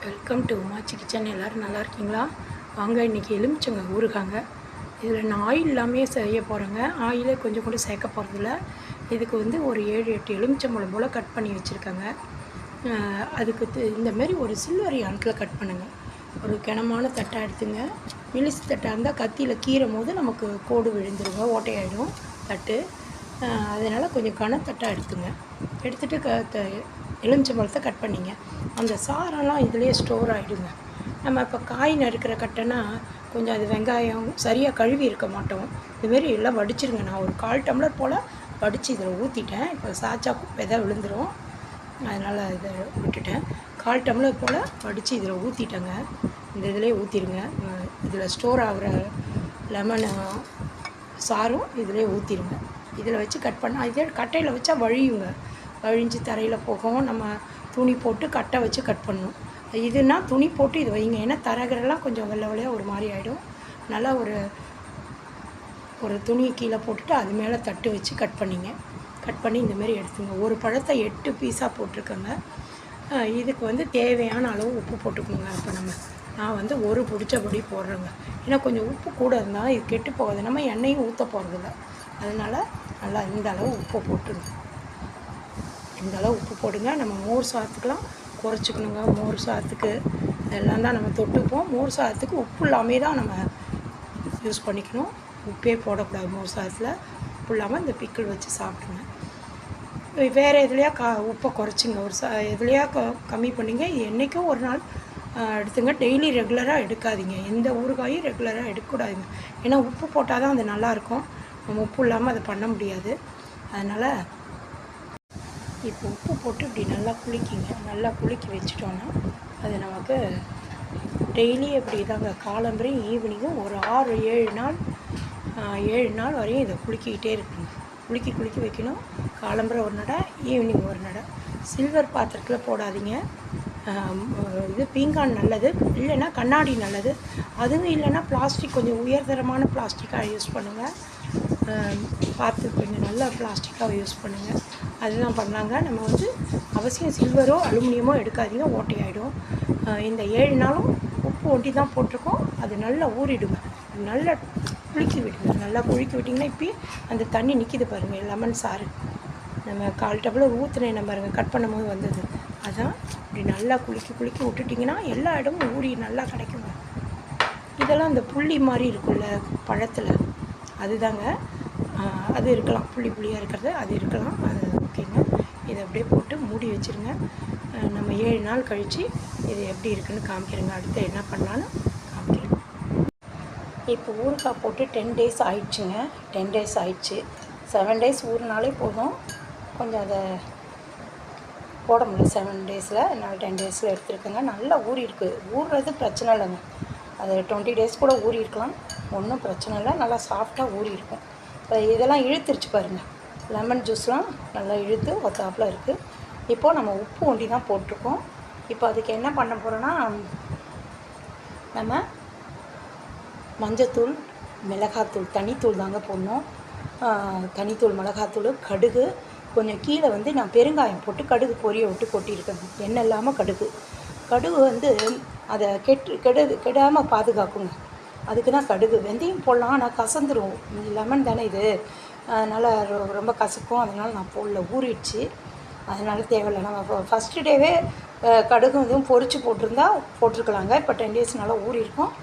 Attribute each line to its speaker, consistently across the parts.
Speaker 1: Welcome to உமாச்சி kitchen. எல்லோரும் நல்லா இருக்கீங்களா? வாங்க, இன்றைக்கி எலுமிச்சங்க ஊறுகாங்க. இதில் நான் ஆயில் இல்லாமல் செய்ய போகிறேங்க. ஆயிலே கொஞ்சம் கூட சேர்க்க போகிறதில்ல. இதுக்கு வந்து ஒரு 7-8 எலுமிச்சம்பழம் போல் கட் பண்ணி வச்சுருக்கேங்க. அதுக்கு இந்தமாரி ஒரு சில்வர் யானத்தில் கட் பண்ணுங்கள். ஒரு கனமான தட்டாக எடுத்துங்க. மிலிசு தட்டாக இருந்தால் கத்தியில் கீறும் போது நமக்கு கோடு விழுந்துருங்க, ஓட்டையாயிடும் தட்டு. அதனால் கொஞ்சம் கனத்தட்டாக எடுத்துங்க. எடுத்துகிட்டு எலுமிச்சம்பழத்தை கட் பண்ணிங்க. அந்த சாரெல்லாம் இதிலே ஸ்டோர் ஆகிடுங்க. நம்ம இப்போ காய் நறுக்கிற கட்டைனா கொஞ்சம் அது வெங்காயம் சரியாக கழுவி இருக்க மாட்டோம். இதுமாரி எல்லாம் வடிச்சிருங்க. நான் ஒரு 1/4 டம்ளர் போல் வடித்து இதில் ஊற்றிட்டேன். இப்போ சாச்சா விதை விழுந்துடும், அதனால் இதை விட்டுட்டேன். 1/4 டம்ளர் போல் வடித்து இதில் ஊற்றிட்டேங்க. இந்த இதிலே ஊற்றிடுங்க. இதில் ஸ்டோர் ஆகிற லெமன் சாரும் இதிலே ஊற்றிடுங்க. இதில் வச்சு கட் பண்ணால் இதே கட்டையில் வச்சா வழியுங்க, வழிஞ்சு தரையில் போகும். நம்ம துணி போட்டு கட்டை வச்சு கட் பண்ணணும். இதுனா துணி போட்டு இது வைங்க, ஏன்னா தரகரெல்லாம் கொஞ்சம் வெள்ளை வெள்ளையாக ஒரு மாதிரி ஆகிடும். நல்லா ஒரு துணி கீழே போட்டுட்டு அது மேலே தட்டு வச்சு கட் பண்ணிங்க. கட் பண்ணி இந்தமாரி எடுத்துங்க. ஒரு பழத்தை 8 பீஸாக போட்டிருக்கேங்க. இதுக்கு வந்து தேவையான அளவு உப்பு போட்டுக்கோங்க. இப்போ நான் வந்து ஒரு பிடிச்சபடி போடுறேங்க. ஏன்னா கொஞ்சம் உப்பு கூட இருந்தால் இது கெட்டு போகாது. நம்ம எண்ணெயும் ஊற்ற போகிறதில்ல, அதனால் நல்லா இந்த அளவு உப்பு போட்டுருங்க. இந்த அளவு உப்பு போடுங்க. நம்ம மோர் சாதத்துக்கெலாம் குறைச்சிக்கணுங்க. மோர் சாதத்துக்கு எல்லாம் தான் நம்ம தொட்டுப்போம். மோர் சாதத்துக்கு உப்பு இல்லாமல் தான் நம்ம யூஸ் பண்ணிக்கணும். உப்பே போடக்கூடாது மோர் சாதத்தில். உப்பு இல்லாமல் இந்த பிக்கிள் வச்சு சாப்பிடுங்க. வேறு எதுலையா உப்பை குறைச்சிங்க. எதுலையா கம்மி பண்ணிங்க. என்றைக்கும் ஒரு நாள் எடுத்துங்க. டெய்லி ரெகுலராக எடுக்காதீங்க. எந்த ஊறுகாயும் ரெகுலராக எடுக்கக்கூடாதுங்க. ஏன்னா உப்பு போட்டால் தான் அது நல்லாயிருக்கும். நம்ம உப்பு இல்லாமல் அதை பண்ண முடியாது. அதனால் இப்போ உப்பு போட்டு இப்படி நல்லா குளிக்கிங்க. நல்லா குலுக்கி வச்சிட்டோன்னா அது நமக்கு டெய்லி இப்படி தாங்க. காலம்பரையும் ஈவினிங்கும் ஒரு 7 நாள் வரையும் இதை குலுக்கிக்கிட்டே இருக்கணும். குலுக்கி வைக்கணும். காலம்பரை ஒரு நடை, ஈவினிங் ஒரு நடை. சில்வர் பாத்திரத்தில் போடாதீங்க. இது பீங்கான் நல்லது, இல்லைன்னா கண்ணாடி நல்லது. அதுவும் இல்லைன்னா பிளாஸ்டிக், கொஞ்சம் உயர்தரமான பிளாஸ்டிக்காக யூஸ் பண்ணுங்கள். பார்த்து கொஞ்சம் நல்ல பிளாஸ்டிக்காக யூஸ் பண்ணுங்கள். அதுதான் பண்ணாங்க. நம்ம வந்து அவசியம் சில்வரோ அலுமினியமோ எடுக்காதீங்க, ஓட்டையாயிடும். இந்த 7 நாளும் உப்பு ஒட்டி தான் போட்டிருக்கோம். அது நல்லா ஊறிடுங்க. நல்லா குலுக்கி விடுங்க. நல்லா குலுக்கி விட்டிங்கன்னா இப்போ அந்த தண்ணி நிற்கிது பாருங்கள், லெமன் சாறு. நம்ம 1/4 டம்ளர் ஊற்றுனேன் பாருங்கள், கட் பண்ணும் போது வந்தது. அதான் இப்படி நல்லா குலுக்கி விட்டுட்டிங்கன்னா எல்லா இடமும் ஊறி நல்லா கிடைக்குங்க. இதெல்லாம் இந்த புள்ளி மாதிரி இருக்குல்ல பழத்தில், அதுதாங்க. அது இருக்கலாம், புள்ளியாக இருக்கிறது அது இருக்கலாம். அது ஓகேங்க. இதை அப்படியே போட்டு மூடி வச்சுருங்க. நம்ம 7 நாள் கழித்து இது எப்படி இருக்குதுன்னு காமிக்கிறேங்க. அடுத்து என்ன பண்ணலான்னு காமிக்கிறேங்க. இப்போ ஊறுகாய் போட்டு 10 டேஸ் ஆயிடுச்சுங்க. 10 டேஸ் ஆயிடுச்சு. 7 டேஸ் ஊறினாலே போதும். கொஞ்சம் அதை போட முடியல 7 டேஸில், நான் 10 டேஸில் எடுத்துருக்கேங்க. நல்லா ஊறி இருக்குது. ஊறுறது பிரச்சனை இல்லைங்க. அது 20 டேஸ் கூட ஊறி இருக்கலாம், ஒன்றும் பிரச்சனை இல்லை. நல்லா சாஃப்டாக ஊறி இருக்கும். இப்போ இதெல்லாம் இழுத்துருச்சு பாருங்கள், லெமன் ஜூஸ்லாம் நல்லா இழுத்து ஒத்தாப்பில் இருக்குது. இப்போது நம்ம உப்பு ஒண்டி தான் போட்டிருக்கோம். இப்போ அதுக்கு என்ன பண்ண போகிறோன்னா, நம்ம மஞ்சத்தூள், மிளகாத்தூள், தனித்தூள் தாங்க போடணும். தனித்தூள், மிளகாத்தூள், கடுகு, கொஞ்சம் கீழே வந்து நான் பெருங்காயம் போட்டு கடுகு பொரிய விட்டு கொட்டியிருக்கேங்க. எண்ணெய் இல்லாமல் கடுகு வந்து அதை கெடாமல் பாதுகாக்குங்க. அதுக்கு தான் கடுகு. வெந்தயம் போடலாம், ஆனால் கசந்துடும். லெமன் தானே இது, அதனால் ரொம்ப கசக்கும். அதனால் நான் போடல, ஊறிடுச்சு. அதனால் தேவையில்லை. நம்ம ஃபஸ்ட்டு டேவே கடுகு இதுவும் பொரித்து போட்டிருக்கலாங்க. இப்போ 10 டேஸ்னால ஊறியிருக்கும்.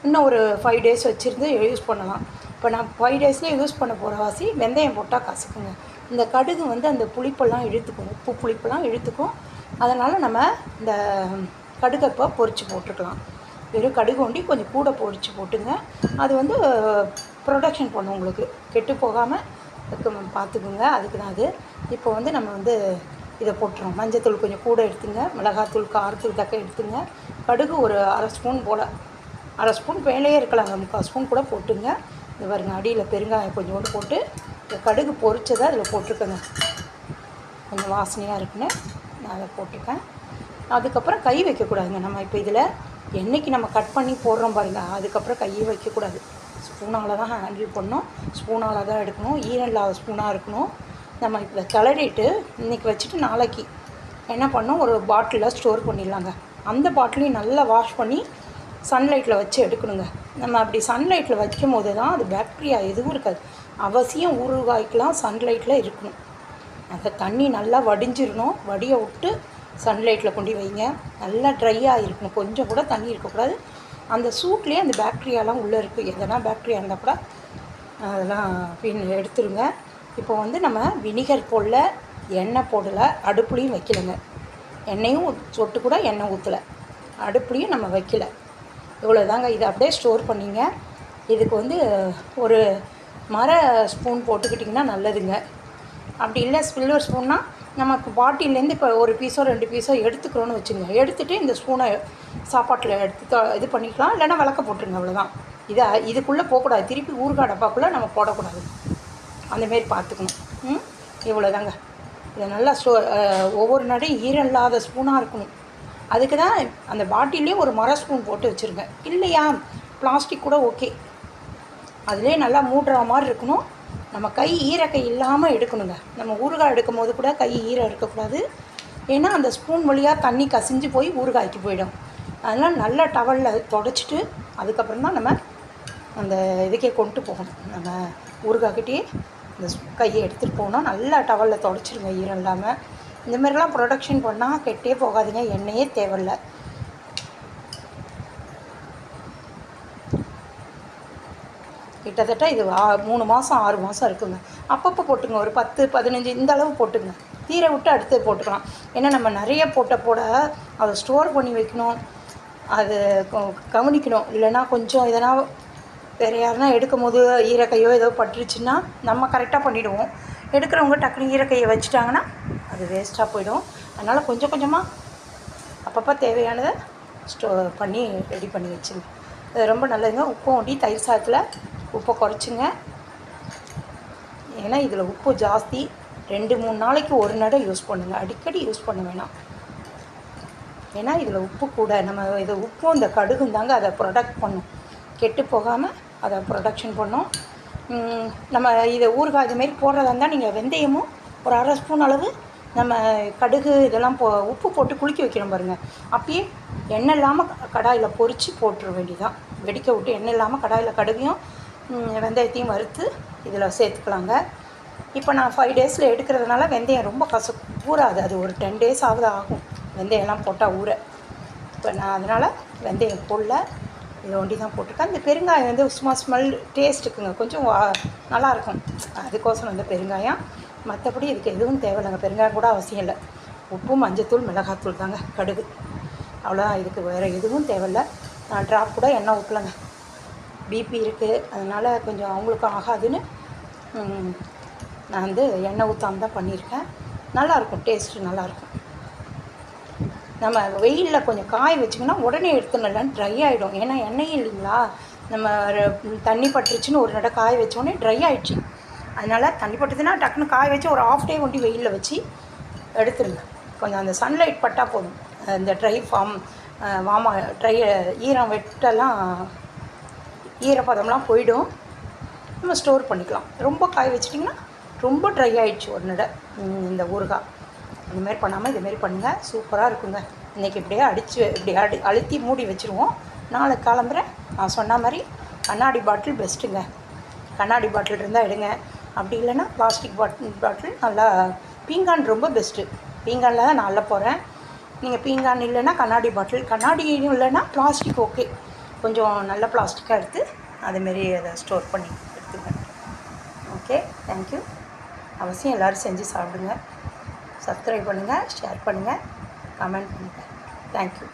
Speaker 1: இன்னும் ஒரு 5 டேஸ் வச்சுருந்து யூஸ் பண்ணலாம். இப்போ நான் 5 டேஸ்லேயே யூஸ் பண்ண போகிற வாசி வெந்தயம் போட்டால் கசக்குங்க. இந்த கடுகு வந்து அந்த புளிப்பெல்லாம் இழுத்துக்கும், உப்பு புளிப்பெல்லாம் இழுத்துக்கும். அதனால் நம்ம இந்த கடுகை இப்போ பொரித்து போட்டுருக்கலாம். வெறும் கடுகு ஒண்டி கொஞ்சம் கூட பொரித்து போட்டுங்க. அது வந்து ப்ரொடக்ஷன் பண்ணும், உங்களுக்கு கெட்டு போகாமல் பார்த்துக்குங்க. அதுக்கு தான் அது. இப்போ வந்து நம்ம வந்து இதை போட்டுறோம். மஞ்சத்தூள் கொஞ்சம் கூட எடுத்துங்க, மிளகாத்தூள் காரத்துக்கு தக்க எடுத்துங்க. கடுகு ஒரு 1/2 ஸ்பூன் போல், 1/2 ஸ்பூன் மேலேயே இருக்கலாங்க, 3/4 ஸ்பூன் கூட போட்டுங்க. இது பாருங்க, அடியில் பெருங்காயம் கொஞ்சோண்டு போட்டு இந்த கடுகு பொரிச்சதை அதில் போட்டிருக்கேங்க. கொஞ்சம் வாசனையாக இருக்குன்னு நான் அதை போட்டிருக்கேன். அதுக்கப்புறம் கை வைக்கக்கூடாதுங்க. நம்ம இப்போ இதில் என்றைக்கு நம்ம கட் பண்ணி போடுறோம் பாருங்கள், அதுக்கப்புறம் கையே வைக்கக்கூடாது. ஸ்பூனால் தான் ஹேண்டில் பண்ணணும், ஸ்பூனால் தான் எடுக்கணும். ஈரல் ஸ்பூனாக இருக்கணும். நம்ம இப்போ கிளறிட்டு இன்றைக்கி வச்சுட்டு நாளைக்கு என்ன பண்ணோம், ஒரு பாட்டிலில் ஸ்டோர் பண்ணிடலாங்க. அந்த பாட்டிலையும் நல்லா வாஷ் பண்ணி சன்லைட்டில் வச்சு எடுக்கணுங்க. நம்ம அப்படி சன்லைட்டில் வைக்கும் போது தான் அது பாக்டீரியா எதுவும் இருக்காது. அவசியம் ஊறுகாய்க்கெலாம் சன்லைட்டில் இருக்கணும். அந்த தண்ணி நல்லா வடிஞ்சிடணும். வடிய விட்டு சன்லைட்டில் கொண்டு வைங்க. நல்லா ட்ரையாக இருக்கணும், கொஞ்சம் கூட தண்ணி இருக்கக்கூடாது. அந்த சூட்லேயே அந்த பாக்டீரியாலாம் உள்ளே இருக்குது. எதனா பாக்டீரியா இருந்தால் கூட அதெல்லாம் எடுத்துருங்க. இப்போ வந்து நம்ம வினிகர் போடல, எண்ணெய் போடலை, அடுப்புலையும் வைக்கலைங்க. எண்ணெயும் சொட்டு கூட எண்ணெய் ஊற்றலை, அடுப்புலையும் நம்ம வைக்கலை. இவ்வளோ தாங்க. இதை அப்படியே ஸ்டோர் பண்ணிங்க. இதுக்கு வந்து ஒரு மர ஸ்பூன் போட்டுக்கிட்டிங்கன்னா நல்லதுங்க. அப்படி இல்லை சில்வர் ஸ்பூன்னா நமக்கு பாட்டிலேருந்து இப்போ ஒரு பீஸோ 2 பீஸோ எடுத்துக்கிறோன்னு வச்சுங்க. எடுத்துகிட்டு இந்த ஸ்பூனை சாப்பாட்டில் எடுத்து இது பண்ணிக்கலாம், இல்லைன்னா விளக்க போட்டுருங்க. அவ்வளோதான். இதுக்குள்ளே போகக்கூடாது, திருப்பி ஊறுகாய் டப்பாக்குள்ளே நம்ம போடக்கூடாது. அந்தமாரி பார்த்துக்கணும். இவ்வளோ தாங்க. இதை நல்லா ஒவ்வொரு நடையும் ஈரம் இல்லாத ஸ்பூனாக இருக்கணும். அதுக்கு தான் அந்த பாட்டிலே ஒரு மர ஸ்பூன் போட்டு வச்சுருங்க. இல்லையா பிளாஸ்டிக் கூட ஓகே. அதிலே நல்லா மூடுற மாதிரி இருக்கணும். நம்ம கை ஈரக்கை இல்லாமல் எடுக்கணுங்க. நம்ம ஊறுகாய் எடுக்கும் போது கூட கை ஈரம் இருக்கக்கூடாது. ஏன்னா அந்த ஸ்பூன் வழியாக தண்ணி கசிஞ்சு போய் ஊறுகாய்க்கு போயிடும். அதனால் நல்லா டவலில் தொடச்சிட்டு அதுக்கப்புறம் தான் நம்ம அந்த இதுக்கே கொண்டு போகணும். நம்ம ஊறுகாய்கிட்டே இந்த கையை எடுத்துகிட்டு போகணும். நல்லா டவலில் தொடச்சிருங்க ஈரம் இல்லாமல். இந்த மாதிரிலாம் ப்ரொடக்ஷன் பண்ணால் கெட்டே போகாதுங்க. எண்ணெயே தேவையில்லை. கிட்டத்தட்ட இது 3 மாதம் 6 மாதம் இருக்குங்க. அப்பப்போ போட்டுங்க, ஒரு 10 15 இந்த அளவு போட்டுங்க. தீர விட்டு அடுத்து போட்டுக்கலாம். ஏன்னா நம்ம நிறைய போட அதை ஸ்டோர் பண்ணி வைக்கணும், அது கவனிக்கணும். இல்லைன்னா கொஞ்சம் எதனா வேறு யாருன்னா எடுக்கும் போது ஈரக்கையோ ஏதோ பட்டுருச்சுன்னா நம்ம கரெக்டாக பண்ணிவிடுவோம். எடுக்கிறவங்க டக்குனு ஈரக்கையை வச்சுட்டாங்கன்னா அது வேஸ்ட்டாக போயிடும். அதனால் கொஞ்சம் கொஞ்சமாக அப்பப்போ தேவையானதை பண்ணி ரெடி பண்ணி வச்சுங்க. அது ரொம்ப நல்லதுங்க. உப்பு ஒண்டி தயிர் சாதத்தில் உப்பை குறைச்சிங்க. ஏன்னா இதில் உப்பு ஜாஸ்தி. 2-3 நாளைக்கு ஒரு நடை யூஸ் பண்ணுங்கள், அடிக்கடி யூஸ் பண்ண வேணாம். ஏன்னா இதில் உப்பு கூட. நம்ம இது உப்பும் இந்த கடுகும் தாங்க அதை ப்ரொடக்ட் பண்ணும், கெட்டு போகாமல் அதை ப்ரொடக்ஷன் பண்ணும். நம்ம இதை ஊறுகாய் இதுமாரி போடுறதா இருந்தால் நீங்கள் வெந்தயமும் ஒரு 1/2 ஸ்பூன் அளவு, நம்ம கடுகு இதெல்லாம் உப்பு போட்டு குளிக்க வைக்கிறோம் பாருங்கள், அப்பயே எண்ணெய் இல்லாமல் கடாயில் பொரித்து போட்டுற வேண்டியதான். வெடிக்க விட்டு எண்ணெய் இல்லாமல் கடாயில் கடுகையும் வெந்தயத்தையும் வறுத்து இதில் சேர்த்துக்கலாங்க. இப்போ நான் 5 டேஸில் எடுக்கிறதுனால வெந்தயம் ரொம்ப ஊறாது. அது ஒரு 10 டேஸ் ஆகும் வெந்தயம்லாம் போட்டால் ஊற. இப்போ நான் அதனால் வெந்தயம் போடல, இதை ஒண்டி தான் போட்டிருக்கேன். இந்த பெருங்காயம் வந்து சும்மா ஸ்மெல் டேஸ்ட்டுக்குங்க, கொஞ்சம் நல்லாயிருக்கும், அதுக்கோசரம் வந்து பெருங்காயம். மற்றபடி இதுக்கு எதுவும் தேவையில்லைங்க. பெருங்காயம் கூட அவசியம் இல்லை. உப்பு, மஞ்சத்தூள், மிளகாத்தூள் தாங்க, கடுகு, அவ்வளோதான். இதுக்கு வேறு எதுவும் தேவையில்லை. நான் ட்ராப் கூட எண்ணெய் ஊற்றலைங்க. பிபி இருக்குது, அதனால் கொஞ்சம் அவங்களுக்கும் ஆகாதுன்னு நான் வந்து எண்ணெய் ஊற்றாமல் தான் பண்ணியிருக்கேன். நல்லாயிருக்கும், டேஸ்ட்டு நல்லாயிருக்கும். நம்ம வெயிலில் கொஞ்சம் காய வச்சிங்கன்னா உடனே எடுத்துடலாம், ட்ரை ஆகிடும். ஏன்னா எண்ணெய் இல்லைங்களா, நம்ம தண்ணி பட்டுருச்சுன்னு ஒரு நடை காய வச்சோடனே ட்ரை ஆகிடுச்சு. அதனால் தண்ணி பட்டுதுன்னா டக்குன்னு காய வச்சு ஒரு 1/2 டே கொண்டு வெயிலில் வச்சு எடுத்துருங்க. கொஞ்சம் அந்த சன்லைட் பட்டால் போதும், இந்த ட்ரை ஈரம் வெட்டெல்லாம் ஈரப்பதம்லாம் போயிடும். நம்ம ஸ்டோர் பண்ணிக்கலாம். ரொம்ப காய வச்சிட்டிங்கன்னா ரொம்ப ட்ரை ஆகிடுச்சு ஒரு நடை இந்த ஊறுகாய். இதுமாரி பண்ணாமல் இதுமாரி பண்ணுங்கள், சூப்பராக இருக்குங்க. இன்றைக்கி இப்படியே அழுத்தி மூடி வச்சுருவோம். நாளைக்கு காலம்புற நான் சொன்ன மாதிரி கண்ணாடி பாட்டில் பெஸ்ட்டுங்க. கண்ணாடி பாட்டில் இருந்தால் எடுங்க. அப்படி இல்லைன்னா பிளாஸ்டிக் பாட்டில் நல்லா. பீங்கான் ரொம்ப பெஸ்ட்டு. பீங்கானில் தான் நான் அள்ள போகிறேன். நீங்கள் பீங்கான் இல்லைன்னா கண்ணாடி பாட்டில், கண்ணாடியும் இல்லைன்னா பிளாஸ்டிக் ஓகே. கொஞ்சம் நல்ல பிளாஸ்டிக்காக எடுத்து அதேமாரி அதை ஸ்டோர் பண்ணி எடுத்துங்க. Okay, thank you. அவசியம் எல்லோரும் செஞ்சு சாப்பிடுங்க. சப்ஸ்கிரைப் பண்ணுங்கள், ஷேர் பண்ணுங்கள், கமெண்ட் பண்ணுங்கள். தேங்க்யூ.